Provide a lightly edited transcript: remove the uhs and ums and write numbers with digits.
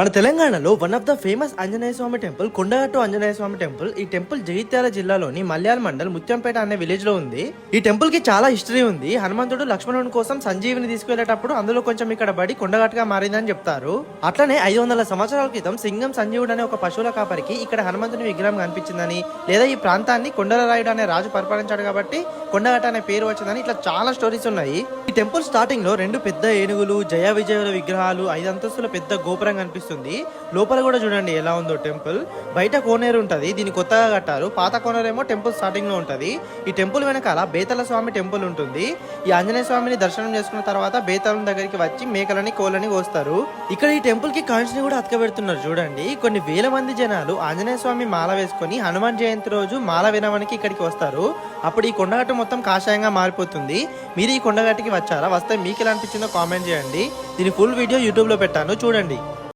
మన తెలంగాణలో one of the famous Anjaneya Swamy temple Kondagattu Anjaneya Swamy temple. ఈ టెంపుల్ జగిత్యాల జిల్లాలోని మల్యాల మండల్ ముత్యంపేట అనే విలేజ్ లో ఉంది. ఈ టెంపుల్ కి చాలా హిస్టరీ ఉంది. హనుమంతుడు లక్ష్మణుడి కోసం సంజీవిని తీసుకెళ్లేటప్పుడు అందులో కొంచెం ఇక్కడ బడి కొండగట్టుగా మారిందని చెప్తారు. అట్లనే 500 సంవత్సరాల క్రితం సింగం సంజీవుడు అనే ఒక పశువుల కాపరికి ఇక్కడ హనుమంతుని విగ్రహం కనిపించిందని, లేదా ఈ ప్రాంతాన్ని కొండలరాయుడు అనే రాజు పరిపాలించాడు కాబట్టి కొండగట్ట అనే పేరు వచ్చిందని ఇట్లా చాలా స్టోరీస్ ఉన్నాయి. ఈ టెంపుల్ స్టార్టింగ్ లో 2 పెద్ద ఏనుగులు, జయ విజయుల విగ్రహాలు, 5 అంతస్తుల పెద్ద గోపురం కనిపిస్తుంది. లోపల కూడా చూడండి ఎలా ఉందో టెంపుల్. బయట కోనేరు ఉంటది, దీన్ని కొత్తగా కట్టారు. పాత కోనేరేమో టెంపుల్ స్టార్టింగ్ లో ఉంటది. ఈ టెంపుల్ వెనకాల బేతల స్వామి టెంపుల్ ఉంటుంది. ఈ ఆంజనేయ స్వామిని దర్శనం చేసుకున్న తర్వాత బేతలం దగ్గరికి వచ్చి మేకలని కోళ్ళని కోస్తారు. ఇక్కడ ఈ టెంపుల్ కి కాయిన్స్ ని కూడా అతకబెడుతున్నారు చూడండి. కొన్ని వేల మంది జనాలు ఆంజనేయ స్వామి మాల వేసుకొని హనుమాన్ జయంతి రోజు మాల వినడానికి ఇక్కడికి వస్తారు. అప్పుడు ఈ కొండగట్టు మొత్తం కాషాయంగా మారిపోతుంది. మీరు ఈ కొండగట్టుకి వచ్చారా? వస్తే మీకు ఎలా అనిపించిందో కామెంట్ చేయండి. దీని ఫుల్ వీడియో యూట్యూబ్ లో పెట్టాను, చూడండి.